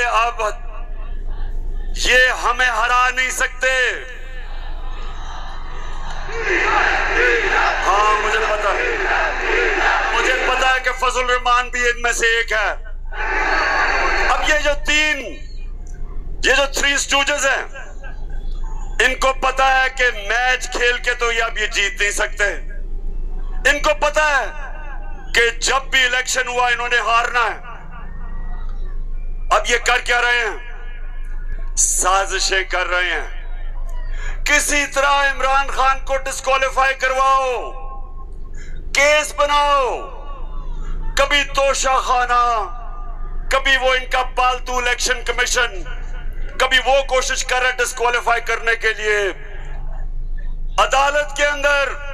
अब ये हमें हरा नहीं सकते। हाँ, मुझे पता है कि फजल रहमान भी इनमें से एक है। अब ये जो थ्री स्टूजेस हैं, इनको पता है कि मैच खेल के तो ये अब ये जीत नहीं सकते। इनको पता है कि जब भी इलेक्शन हुआ इन्होंने हारना है। अब ये कर क्या रहे हैं? साजिशें कर रहे हैं। किसी तरह इमरान खान को डिस्क्वालीफाई करवाओ, केस बनाओ, कभी तोशाखाना, कभी वो इनका पालतू इलेक्शन कमीशन, कभी वो कोशिश कर रहे डिस्क्वालीफाई करने के लिए। अदालत के अंदर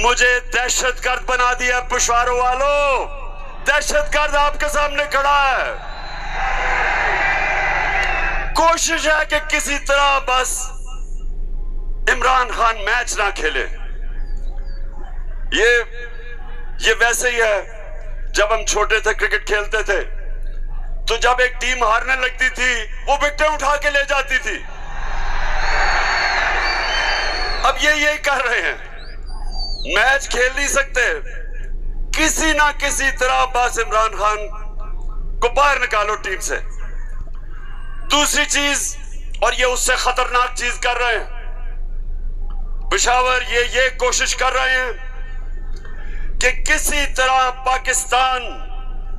मुझे दहशतगर्द बना दिया। पिशवारों वालों, दहशतगर्द आपके सामने खड़ा है। कोशिश है कि किसी तरह बस इमरान खान मैच ना खेले। ये वैसे ही है जब हम छोटे थे, क्रिकेट खेलते थे, तो जब एक टीम हारने लगती थी वो विकेटें उठा के ले जाती थी। अब ये कर रहे हैं, मैच खेल नहीं सकते। किसी ना किसी तरह बस इमरान खान को बाहर निकालो टीम से। दूसरी चीज, और ये उससे खतरनाक चीज कर रहे हैं, पेशावर ये कोशिश कर रहे हैं कि किसी तरह पाकिस्तान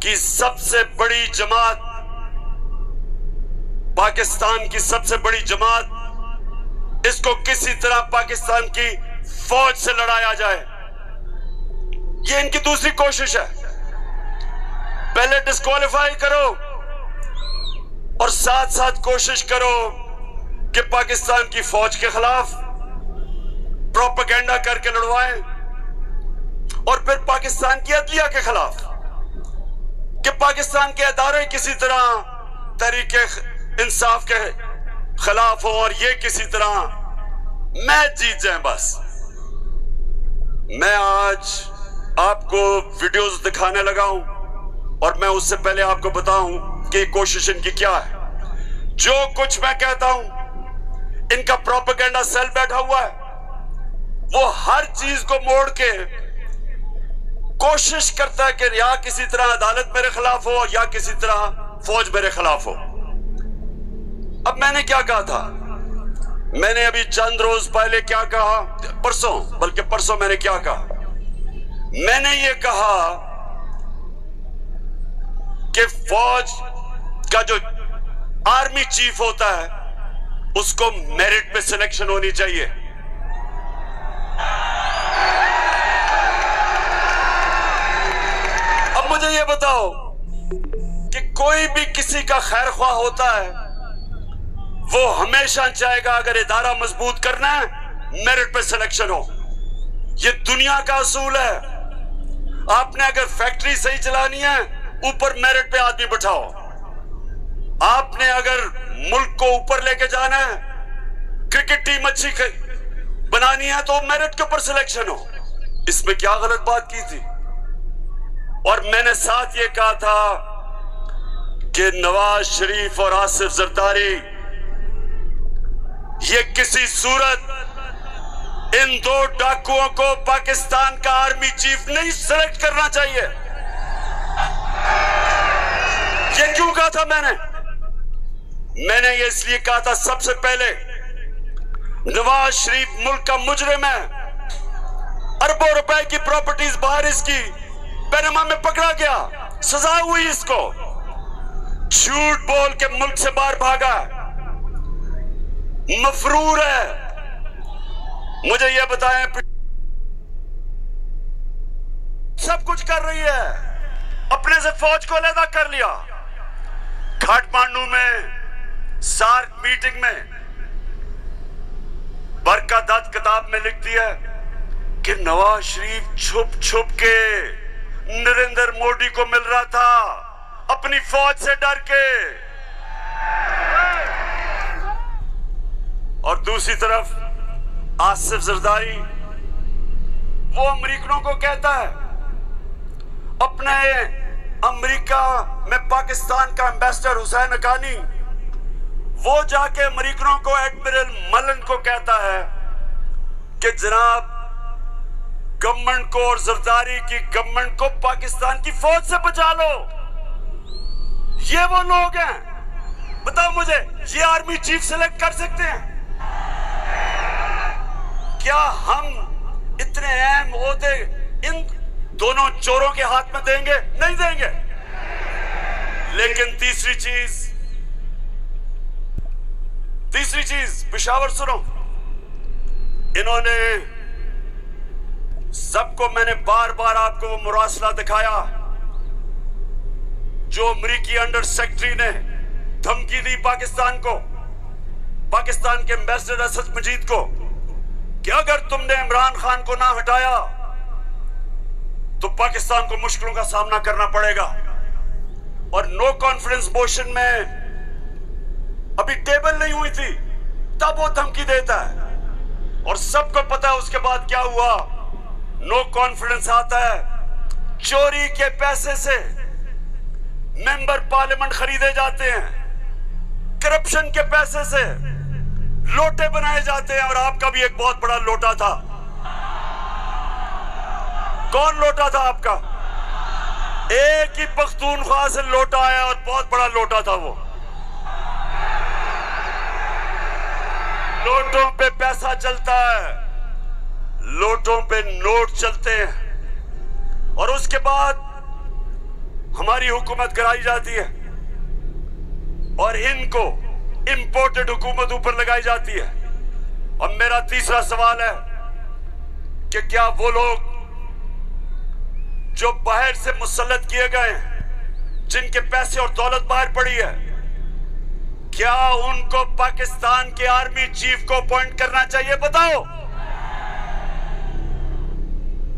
की सबसे बड़ी जमात, इसको किसी तरह पाकिस्तान की फौज से लड़ाया जाए। ये इनकी दूसरी कोशिश है। पहले डिस्क्वालीफाई करो और साथ साथ कोशिश करो कि पाकिस्तान की फौज के खिलाफ प्रोपेगेंडा करके लड़वाएं, और फिर पाकिस्तान की अदलिया के खिलाफ कि पाकिस्तान के अदारे किसी तरह तहरीके इंसाफ के खिलाफ हो और ये किसी तरह मैच जीत जाए। बस मैं आज आपको वीडियोस दिखाने लगा हूं, और मैं उससे पहले आपको बताऊं कि कोशिश इनकी क्या है। जो कुछ मैं कहता हूं, इनका प्रोपेगेंडा सेल बैठा हुआ है। वो हर चीज को मोड़ के कोशिश करता है कि या किसी तरह अदालत मेरे खिलाफ हो या किसी तरह फौज मेरे खिलाफ हो। अब मैंने क्या कहा था? मैंने अभी चंद रोज पहले क्या कहा, परसों मैंने क्या कहा? मैंने ये कहा कि फौज का जो आर्मी चीफ होता है उसको मेरिट पे सिलेक्शन होनी चाहिए। अब मुझे ये बताओ कि कोई भी किसी का खैर ख्वाह होता है, वो हमेशा चाहेगा अगर इदारा मजबूत करना है मेरिट पे सिलेक्शन हो। ये दुनिया का असूल है। आपने अगर फैक्ट्री सही चलानी है, ऊपर मेरिट पे आदमी बिठाओ। आपने अगर मुल्क को ऊपर लेके जाना है, क्रिकेट टीम अच्छी बनानी है, तो मेरिट के ऊपर सिलेक्शन हो। इसमें क्या गलत बात की थी? और मैंने साथ ये कहा था कि नवाज शरीफ और आसिफ जरदारी, ये किसी सूरत इन दो डाकुओं को पाकिस्तान का आर्मी चीफ नहीं सिलेक्ट करना चाहिए। ये क्यों कहा था मैंने ये इसलिए कहा था, सबसे पहले नवाज शरीफ मुल्क का मुजरिम है। अरबों रुपए की प्रॉपर्टीज बाहर इसकी पनामा में पकड़ा गया, सजा हुई इसको। झूठ बोल के मुल्क से बाहर भागा, मफरूर है। मुझे यह बताएं, सब कुछ कर रही है, अपने से फौज को अलग कर लिया। काठमांडू में सार्क मीटिंग में बरकत दत्त किताब में लिखती है कि नवाज शरीफ छुप छुप के नरेंद्र मोदी को मिल रहा था अपनी फौज से डर के। और दूसरी तरफ आसिफ जरदारी, वो अमरीकनों को कहता है अपने अमेरिका में पाकिस्तान का एम्बेसडर हुसैन हक्कानी वो जाके अमेरिकनों को, एडमिरल मलन को कहता है कि जनाब गवर्नमेंट को और जरदारी की गवर्नमेंट को पाकिस्तान की फौज से बचा लो। ये वो लोग हैं, बताओ मुझे, ये आर्मी चीफ सेलेक्ट कर सकते हैं? क्या हम इतने अहम ओहदे इन दोनों चोरों के हाथ में देंगे? नहीं देंगे। लेकिन तीसरी चीज पेशावर सुनो, इन्होंने सबको, मैंने बार बार आपको वो मुरासला दिखाया जो अमेरिकी अंडर सेक्रेटरी ने धमकी दी पाकिस्तान को, पाकिस्तान के एम्बेसडर असद मजीद को, कि अगर तुमने इमरान खान को ना हटाया तो पाकिस्तान को मुश्किलों का सामना करना पड़ेगा। और नो कॉन्फिडेंस मोशन में अभी टेबल नहीं हुई थी तब वो धमकी देता है, और सबको पता है उसके बाद क्या हुआ। नो कॉन्फिडेंस आता है, चोरी के पैसे से मेंबर पार्लियामेंट खरीदे जाते हैं, करप्शन के पैसे से लोटे बनाए जाते हैं, और आपका भी एक बहुत बड़ा लोटा था। कौन लोटा था आपका? एक ही पख्तूनख्वा से लोटा आया और बहुत बड़ा लोटा था वो। लोटों पे पैसा चलता है, लोटों पे नोट चलते हैं, और उसके बाद हमारी हुकूमत कराई जाती है और इनको इंपोर्टेड हुकूमत ऊपर लगाई जाती है। और मेरा तीसरा सवाल है कि क्या वो लोग जो बाहर से मुसल्लत किए गए हैं, जिनके पैसे और दौलत बाहर पड़ी है, क्या उनको पाकिस्तान के आर्मी चीफ को अपॉइंट करना चाहिए? बताओ।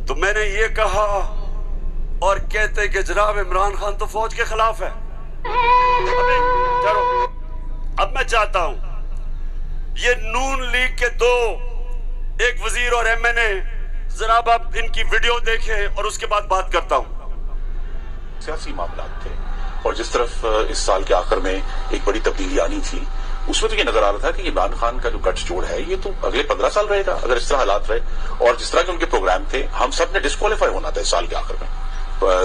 तो मैंने ये कहा और कहते कि जनाब इमरान खान तो फौज के खिलाफ है। अब मैं चाहता हूं ये नून लीग के दो, एक वजीर और एमएनए, जनाब आप इनकी वीडियो देखें और उसके बाद बात करता हूं। सियासी मामला थे और जिस तरफ इस साल के आखिर में एक बड़ी तब्दीली आनी थी, उसमें तो ये नजर आ रहा था कि इमरान खान का जो गठजोड़ है ये तो अगले 15 साल रहेगा अगर इस तरह हालात रहे। और जिस तरह के उनके प्रोग्राम थे, हम सब ने डिस्क्वालीफाई होना था इस साल के आखिर में,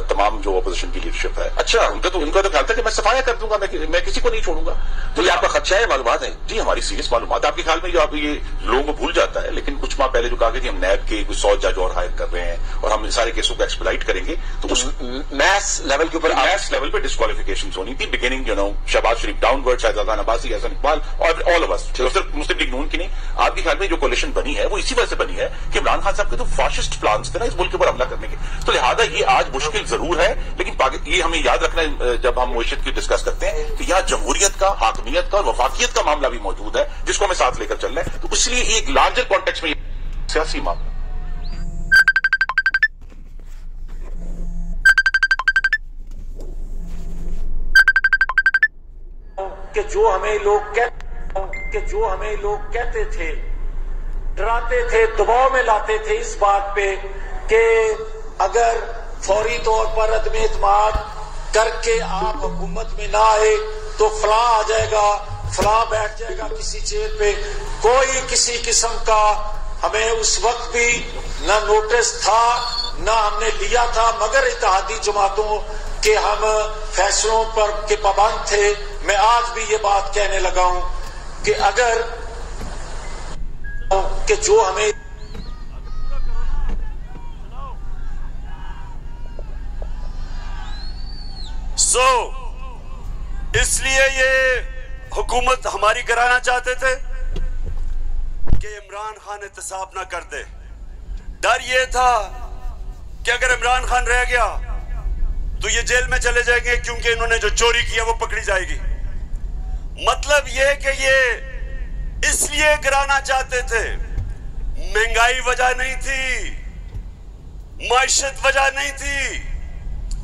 तमाम जो अपोजिशन की लीडरशिप है। अच्छा, उनका तो ख्याल था कि मैं सफाया कर दूंगा, मैं किसी को नहीं छोड़ूंगा। तो ये आपका खदशा है? मालूमात है जी, हमारी सीरियस मालूमात है आपके ख्याल में, जो आप ये लोगों को भूल जाता है। लेकिन कुछ माह पहले जो कहा कि हम नैब के कुछ 100 जज और हायर कर रहे हैं और हम सारे केसों को एक्सप्लाइट करेंगे, तो उस मैस लेवल के ऊपर, मैस लेवल पर डिस्क्वालिफिकेशन होनी थी, बिगिनिंग शहबाज शरीफ डाउनवर्ड, शाहजादा अब्बासी, हसन इकबाल और ऑल ऑफ अस, सिर्फ मुस्लिम लीग नून की नहीं। आपके ख्याल में जो कोalition बनी है वो इसी वजह से बनी है कि इमरान खान साहब के तो फाशिस्ट प्लान्स थे ना इस मुल्क के ऊपर हमला करने के। तो लिहाजा ये आज मुश्किल जरूर है, लेकिन ये हमें याद रखना है जब हम मुआशरत की डिस्कस करते हैं कि यहाँ जमहूरियत का, हाकमियत का और वफाकियत का मामला भी मौजूद है जिसको हमें साथ लेकर चलना है। तो इसलिए एक लार्जर कॉन्टेक्स्ट में सियासी मामला कि जो हमें लोग कहते थे, डराते थे, दबाव में लाते थे इस बात पे कि अगर फौरी तौर पर अदम एतमाद करके आप हुकूमत में ना आए तो फलां आ जाएगा, फलां बैठ जाएगा किसी चेयर पे। कोई किसी किस्म का हमें उस वक्त भी न नोटिस था न हमने लिया था, मगर इत्तेहादी जमातों के हम फैसलों पर के पाबंद थे। मैं आज भी ये बात कहने लगा हूं कि अगर कि जो हमें इसलिए ये हुकूमत हमारी कराना चाहते थे कि इमरान खान एहतसाब ना कर दे। डर ये था कि अगर इमरान खान रह गया तो ये जेल में चले जाएंगे, क्योंकि इन्होंने जो चोरी किया वो पकड़ी जाएगी। मतलब ये कि ये इसलिए गिराना चाहते थे, महंगाई वजह नहीं थी, माइशत वजह नहीं थी,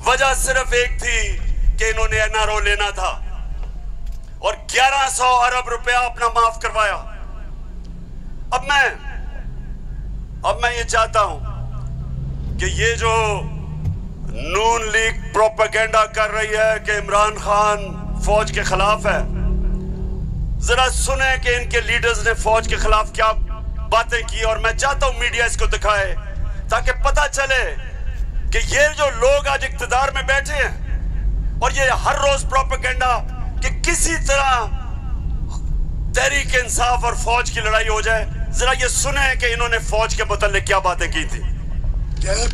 वजह सिर्फ एक थी कि इन्होंने एनआरओ लेना था और 1100 अरब रुपया अपना माफ करवाया। अब मैं ये चाहता हूं कि ये जो नून लीग प्रोपेगेंडा कर रही है कि इमरान खान फौज के खिलाफ है। जरा सुने कि इनके लीडर्स ने फौज के खिलाफ क्या बातें की, और मैं चाहता हूं मीडिया इसको दिखाए ताकि पता चले कि ये जो लोग आज इख्तिदार में बैठे हैं और ये हर रोज प्रोपेगेंडा कि किसी तरह तहरीक इंसाफ और फौज की लड़ाई हो जाए। जरा ये सुने कि इन्होंने फौज के मुताल्लिक क्या बातें की थी।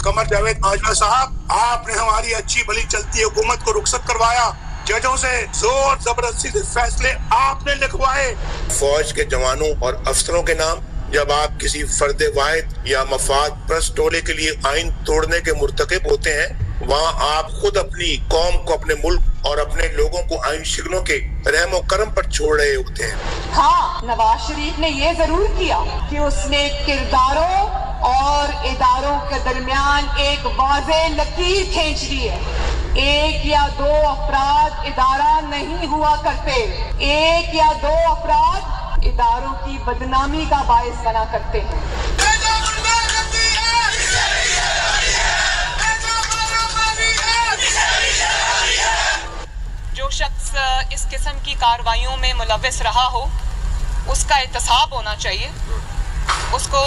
कमर जावेद बाजवा साहब, आपने हमारी अच्छी भली चलती हुकूमत को रुखसत करवाया, जजों से जोर जबरदस्ती से फैसले आपने लिखवाए। फौज के जवानों और अफसरों के नाम जब आप किसी फर्द वाहिद या मफाद परस्त टोले के लिए आइन तोड़ने के मुर्तकिब होते हैं, वहाँ आप खुद अपनी कौम को, अपने मुल्क और अपने लोगों को आइन शिकनों के रहमो करम पर छोड़ रहे होते हैं। हाँ, नवाज शरीफ ने ये जरूर किया कि उसने किरदारों और इदारों के दरमियान एक वाज़े लकीर खींच दी है। एक या दो अफराद इदारा नहीं हुआ करते, एक या दो अफराद इदारों की बदनामी का बायस बना करते हैं। जो शख्स इस किस्म की कार्रवाइयों में मुलव्विस रहा हो उसका एहतसाब होना चाहिए। उसको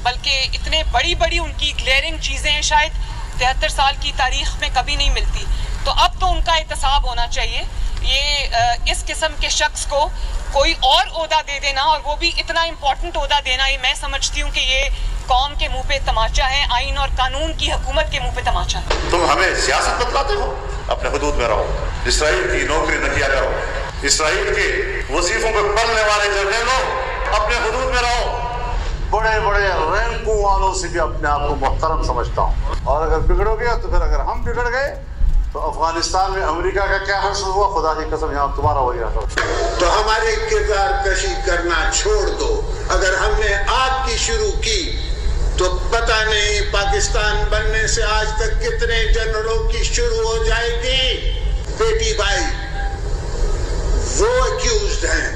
बल्कि इतने बड़ी उनकी ग्लेयरिंग चीज़ें शायद 73 साल की तारीख में कभी नहीं मिलती, तो अब तो उनका एहतसाब होना चाहिए। ये इस किस्म के शख्स को कोई और ओहदा दे देना, और वो भी इतना इम्पोर्टेंट ओहदा देना, ये मैं समझती हूँ कि ये कौम के मुंह पे तमाचा है, आइन और कानून की हुकूमत के मुंह पे तमाचा है। तुम हमें सियासत बतलाते हो, अपने हुदूद में रहो, इसराइल की नौकरी न किया करो, इसराइल के वजीफों पे पलने वाले जर्नलों अपने हुदूद में रहो। बड़े रैंकों वालों से भी अपने आप को मुहतरम समझता हूँ, और अगर बिगड़ोगे तो फिर अगर हम बिगड़ गए तो अफगानिस्तान में अमेरिका का क्या हर्ष हुआ, खुदा की कसम यहाँ तुम्हारा वही रहा। तो हमारे किरदार कशी करना छोड़ दो। अगर हमने आपकी शुरू की तो पता नहीं पाकिस्तान बनने से आज तक कितने जनरलों की शुरू हो जाएगी। बेटी भाई वो अक्यूज्ड हैं,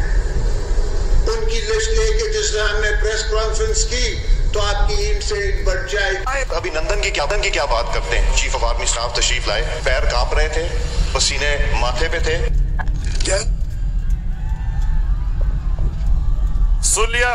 उनकी लिस्ट लेके जिसने हमने प्रेस कॉन्फ्रेंस की तो आपकी ईंट से ईंट बढ़ जाएगी। अभिनंदन की क्या बात करते हैं। चीफ ऑफ आर्मी स्टाफ तशरीफ लाए, पैर कांप रहे थे, पसीने माथे पे थे। सुन लिया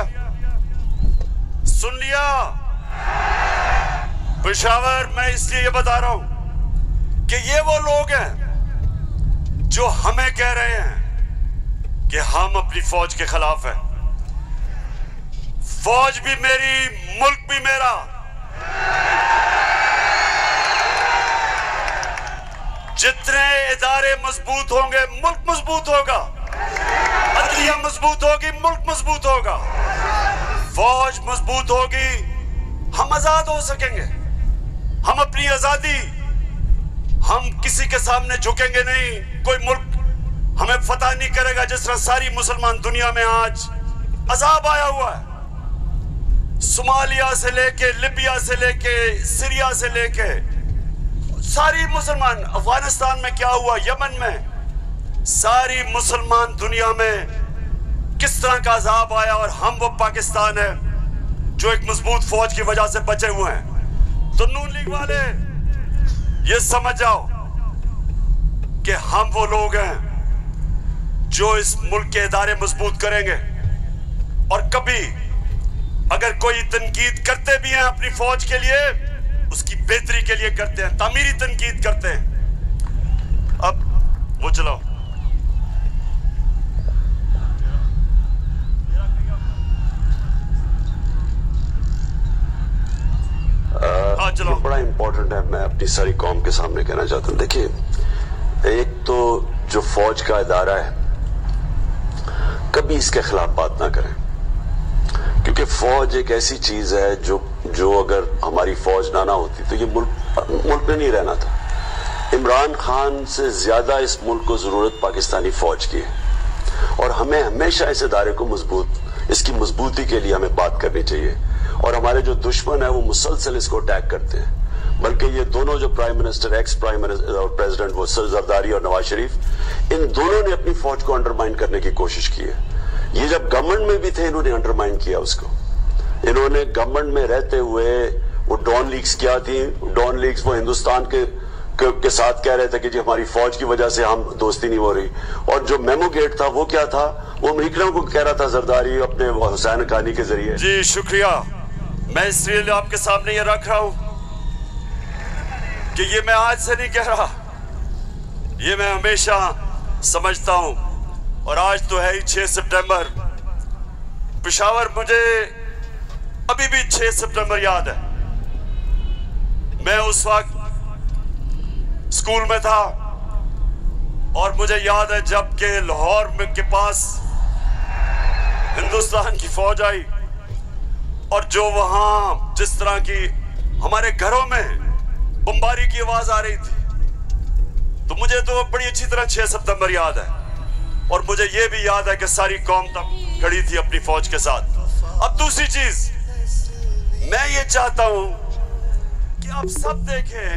पेशावर, मैं इसलिए ये बता रहा हूं कि ये वो लोग हैं जो हमें कह रहे हैं कि हम अपनी फौज के खिलाफ हैं। फौज भी मेरी, मुल्क भी मेरा। जितने इदारे मजबूत होंगे मुल्क मजबूत होगा, अदलिया मजबूत होगी मुल्क मजबूत होगा, फौज मजबूत होगी हम आजाद हो सकेंगे। हम अपनी आजादी, हम किसी के सामने झुकेंगे नहीं। कोई मुल्क हमें फतह नहीं करेगा। जिस तरह सारी मुसलमान दुनिया में आज अजाब आया हुआ है, सोमालिया से लेके, लिबिया से लेके, सीरिया से लेके, सारी मुसलमान, अफगानिस्तान में क्या हुआ, यमन में, सारी मुसलमान दुनिया में किस तरह का अजाब आया, और हम वो पाकिस्तान है जो एक मजबूत फौज की वजह से बचे हुए हैं। तो नून लीग वाले ये समझ जाओ कि हम वो लोग हैं जो इस मुल्क के इदारे मजबूत करेंगे। और कभी अगर कोई तनकीद करते भी हैं अपनी फौज के लिए, उसकी बेहतरी के लिए करते हैं, तामीरी तनकीद करते हैं। अब वो चलाओ। ये बड़ा इंपॉर्टेंट है, मैं अपनी सारी कौम के सामने कहना चाहता हूं। देखिए, एक तो जो फौज का इदारा है, कभी इसके खिलाफ बात ना करें, क्योंकि फौज एक ऐसी चीज है जो अगर हमारी फौज ना होती तो ये मुल्क में नहीं रहना था। इमरान खान से ज्यादा इस मुल्क को जरूरत पाकिस्तानी फौज की है, और हमें हमेशा इस इदारे को इसकी मजबूती के लिए हमें बात करनी चाहिए। और हमारे जो दुश्मन है वो मुसलसल इसको अटैक करते हैं, बल्कि ये दोनों जो prime minister, ex prime minister और प्रेसिडेंट, वो जरदारी और नवाज शरीफ, इन दोनों ने अपनी फौज को अंडरमाइन करने की कोशिश की है। ये जब गवर्नमेंट में भी थे इन्होंने अंडरमाइन किया उसको। इन्होंने गवर्नमेंट में रहते हुए वो डॉन लीग्स क्या थी? डॉन लीग्स वो हिंदुस्तान के साथ कह रहे थे कि जी हमारी फौज की वजह से हम दोस्ती नहीं हो रही। और जो मेमो गेट था वो क्या था? वो अमेरिकनों को कह रहा था जरदारी अपने हुसैन हक्कानी के जरिए। जी शुक्रिया। मैं इसलिए आपके सामने ये रख रहा हूं कि ये मैं आज से नहीं कह रहा, ये मैं हमेशा समझता हूं। और आज तो है ही 6 सितंबर। पेशावर मुझे अभी भी 6 सितंबर याद है। मैं उस वक्त स्कूल में था और मुझे याद है जब के लाहौर में के पास हिंदुस्तान की फौज आई और जो वहां जिस तरह की हमारे घरों में बमबारी की आवाज आ रही थी, तो मुझे तो बड़ी अच्छी तरह 6 सितंबर याद है। और मुझे यह भी याद है कि सारी कौम तब खड़ी थी अपनी फौज के साथ। अब दूसरी चीज मैं ये चाहता हूं कि आप सब देखें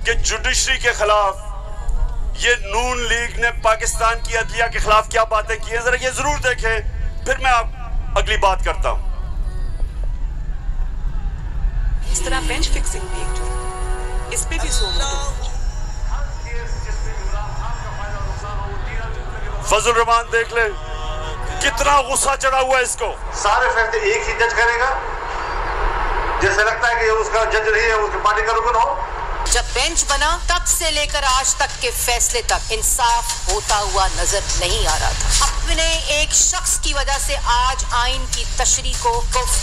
कि जुडिशरी के खिलाफ ये नून लीग ने पाकिस्तान की अदलिया के खिलाफ क्या बातें की हैं, जरा ये जरूर देखें, फिर मैं आप अगली बात करता हूं। इस तरह बेंच फिक्सिंग भी एक जुर्म, इस पे भी फजल रहमान देख ले कितना गुस्सा चढ़ा हुआ है इसको। सारे फैसले एक ही जज करेगा, जैसे लगता है कि उसका जज नहीं है, उसकी पार्टी का रुकन हो। जब बेंच बना तब से लेकर आज तक के फैसले तक इंसाफ होता हुआ नजर नहीं आ रहा था। अपने एक शख्स की वजह से आज आइन की तशरीह को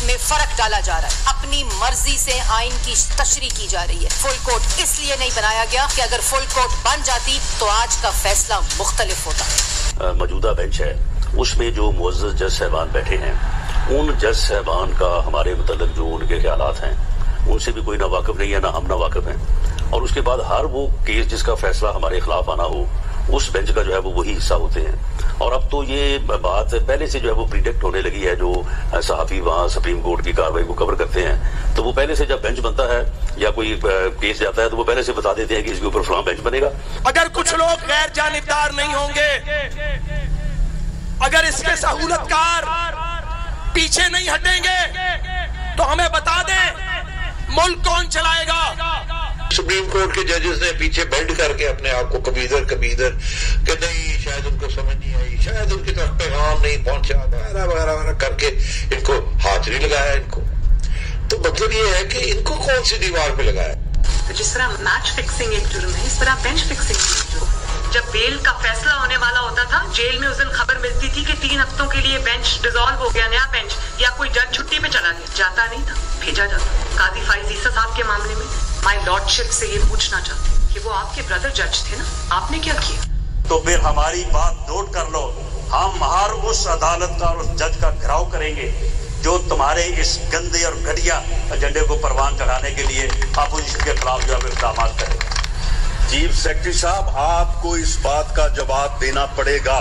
में फर्क डाला जा रहा है। अपनी मर्जी से आइन की तशरीह की जा रही है। फुल कोर्ट इसलिए नहीं बनाया गया कि अगर फुल कोर्ट बन जाती तो आज का फैसला मुख्तलिफ होता। मौजूदा बेंच है उसमें जो मुअज़्ज़ज़ जज साहबान बैठे हैं, उन जज साहबान का हमारे मुतल्लिक़ जो उनके ख्यालात हैं उनसे भी कोई ना वाकिफ नहीं है, ना हम ना वाकिफ हैं। और उसके बाद हर वो केस जिसका फैसला हमारे खिलाफ आना हो उस बेंच का जो है वो वही हिस्सा होते हैं। और अब तो ये बात पहले से जो है वो प्रिडिक्ट होने लगी है। जो सहाफ़ी वहाँ सुप्रीम कोर्ट की कार्रवाई को कवर करते हैं तो वो पहले से जब बेंच बनता है या कोई केस जाता है तो वो पहले से बता देते हैं कि इसके ऊपर फलां बेंच बनेगा। अगर कुछ लोग गैर जानिबदार नहीं होंगे, अगर इसके सहूलतकार पीछे नहीं हटेंगे तो हमें बता दें मुल्क कौन चलाएगा। सुप्रीम कोर्ट के जजेस ने पीछे बेंड करके अपने आप को कबीदर कि नहीं शायद उनको समझ नहीं आई, शायद उनकी तरफ पैगाम नहीं पहुंचा, वगैरह वगैरह करके इनको हाथ नहीं लगाया। इनको तो मतलब ये है कि इनको कौन सी दीवार पे लगाया। जिस तरह मैच फिक्सिंग एक जुर्म है, इस तरह बेंच फिक्सिंग एक जुर्म। जब बेल का फैसला होने वाला होता था, जेल में उस दिन खबर मिलती थी कि 3 हफ्तों के लिए बेंच डिसॉल्व हो गया, नया बेंच, या कोई जज छुट्टी पे चला गया। जाता नहीं था, भेजा जाता। काजी फाइज ईसा साहब के मामले में माय लॉर्डशिप से ये पूछना चाहती हूँ कि वो आपके ब्रदर जज थे ना, आपने क्या किया? तो फिर हमारी बात नोट कर लो, हम हर उस अदालत का और उस जज का घेराव करेंगे जो तुम्हारे इस गंदे और घटिया एजेंडे को परवान चढ़ाने के लिए अपोजिशन के खिलाफ जो है इक़दाम करें। चीफ सेक्रेटरी साहब, आपको इस बात का जवाब देना पड़ेगा।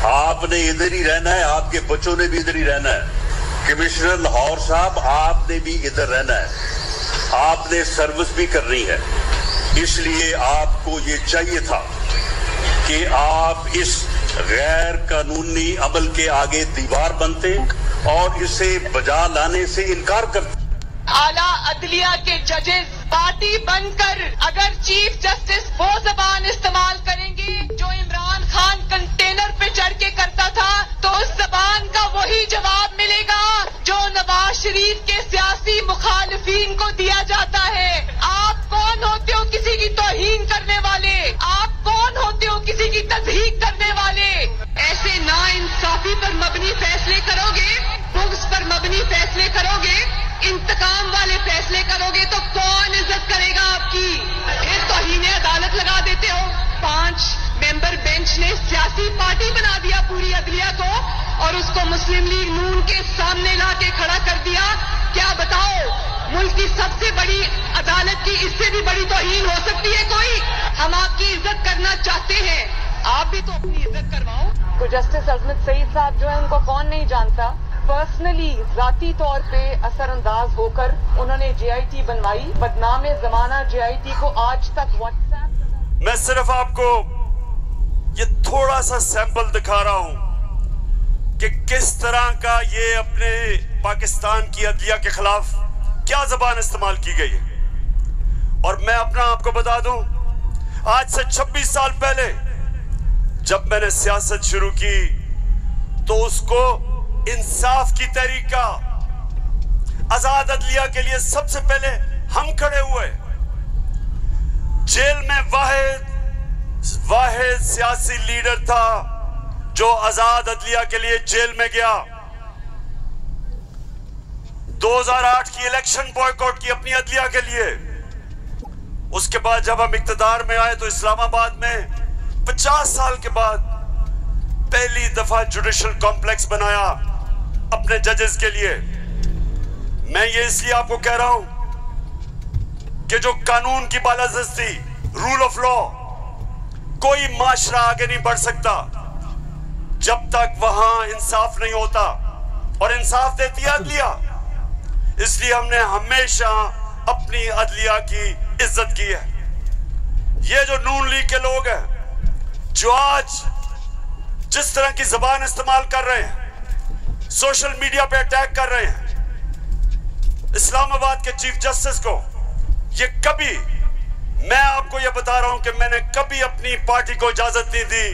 आपने इधर ही रहना है, आपके बच्चों ने भी इधर ही रहना है। कमिश्नर लाहौर साहब, आपने भी इधर रहना है, आपने सर्विस भी करनी है। इसलिए आपको ये चाहिए था कि आप इस गैर कानूनी अमल के आगे दीवार बनते और इसे बजा लाने से इनकार करते। आला अदलिया के जजेस पार्टी बनकर अगर चीफ जस्टिस वो जबान इस्तेमाल करेंगे जो इमरान खान कंटेनर पे चढ़ के करता था, तो उस जबान का वही जवाब मिलेगा जो नवाज शरीफ के सियासी मुखालिफिन को दिया जाता है। आप कौन होते हो किसी की तौहीन करने वाले? आप कौन होते हो किसी की तज़हीक करने वाले? ऐसे नाइंसाफी पर मबनी फैसले करोगे, बुग़्ज़ पर मबनी फैसले करोगे, इंतकाम वाले फैसले करोगे तो कौन इज्जत करेगा आपकी? फिर तौहीन अदालत लगा देते हो। 5 मेंबर बेंच ने सियासी पार्टी बना दिया पूरी अदलिया को और उसको मुस्लिम लीग नून के सामने ला के खड़ा कर दिया। क्या बताओ, मुल्क की सबसे बड़ी अदालत की इससे भी बड़ी तौहीन हो सकती है कोई? हम आपकी इज्जत करना चाहते हैं, आप भी तो अपनी इज्जत करवाओ। तो जस्टिस अजमत सईद साहब जो है उनको कौन नहीं जानता, पर्सनली जाती तौर पे असरअंदाज होकर उन्होंने JIT बनवाई, बदनाम जमाना JIT को आज तक व्हाट्सएप। मैं सिर्फ आपको ये थोड़ा सा सैंपल दिखा रहा हूं कि किस तरह का ये अपने पाकिस्तान की अदलिया के खिलाफ क्या जबान इस्तेमाल की गई है। और मैं अपना आपको बता दूं, आज से 26 साल पहले जब मैंने सियासत शुरू की तो उसको इंसाफ की तहरीक का, आजाद अदलिया के लिए सबसे पहले हम खड़े हुए। जेल में वाहिद सियासी लीडर था जो आजाद अदलिया के लिए जेल में गया। 2008 की इलेक्शन बॉयकॉट की अपनी अदलिया के लिए। उसके बाद जब हम इक्तदार में आए तो इस्लामाबाद में 50 साल के बाद पहली दफा जुडिशल कॉम्प्लेक्स बनाया अपने जजेस के लिए। मैं ये इसलिए आपको कह रहा हूं कि जो कानून की बालादस्ती, रूल ऑफ लॉ, कोई माशरा आगे नहीं बढ़ सकता जब तक वहां इंसाफ नहीं होता, और इंसाफ देती है अदलिया। इसलिए हमने हमेशा अपनी अदलिया की इज्जत की है। ये जो नून लीग के लोग हैं जो आज जिस तरह की जबान इस्तेमाल कर रहे हैं, सोशल मीडिया पे अटैक कर रहे हैं इस्लामाबाद के चीफ जस्टिस को, ये कभी, मैं आपको ये बता रहा हूं कि मैंने कभी अपनी पार्टी को इजाजत नहीं दी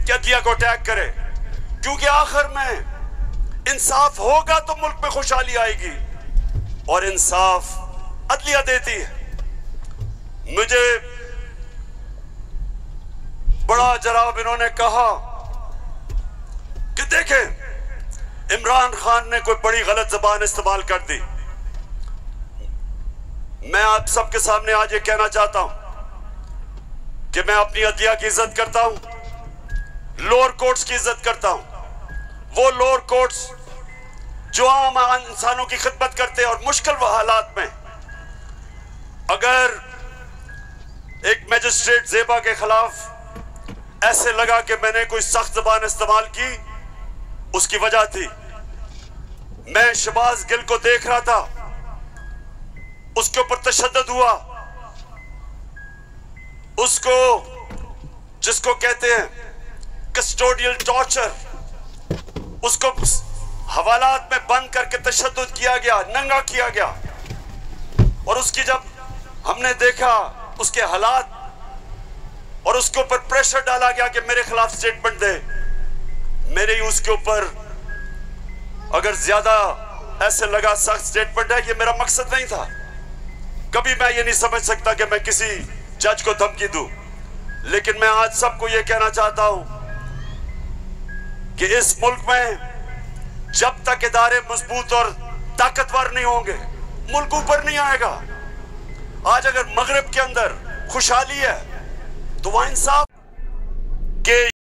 कि अदलिया को अटैक करे, क्योंकि आखिर में इंसाफ होगा तो मुल्क में खुशहाली आएगी, और इंसाफ अदलिया देती है। मुझे बड़ा जनाब इन्होंने कहा कि देखें इमरान खान ने कोई बड़ी गलत जबान इस्तेमाल कर दी। मैं आप सबके सामने आज ये कहना चाहता हूं कि मैं अपनी अदलिया की इज्जत करता हूं, लोअर कोर्ट्स की इज्जत करता हूं। वो लोअर कोर्ट्स जो आम इंसानों की खिदमत करते हैं, और मुश्किल हालात में अगर एक मैजिस्ट्रेट ज़ेबा के खिलाफ ऐसे लगा कि मैंने कोई सख्त जबान इस्तेमाल की, उसकी वजह थी मैं शहबाज गिल को देख रहा था, उसके ऊपर तशद्दुद हुआ, उसको जिसको कहते हैं कस्टोडियल टॉर्चर, उसको हवालात में बंद करके तशद्दुद किया गया, नंगा किया गया। और उसकी जब हमने देखा उसके हालात, और उसके ऊपर प्रेशर डाला गया कि मेरे खिलाफ स्टेटमेंट दे, मेरे ही उसके ऊपर अगर ज्यादा ऐसे लगा सख्त स्टेटमेंट है, ये मेरा मकसद नहीं था। कभी मैं ये नहीं समझ सकता कि मैं किसी जज को धमकी दूं, लेकिन मैं आज सबको ये कहना चाहता हूं कि इस मुल्क में जब तक इदारे मजबूत और ताकतवर नहीं होंगे, मुल्क ऊपर नहीं आएगा। आज अगर मगरिब के अंदर खुशहाली है तो वहां इंसाफ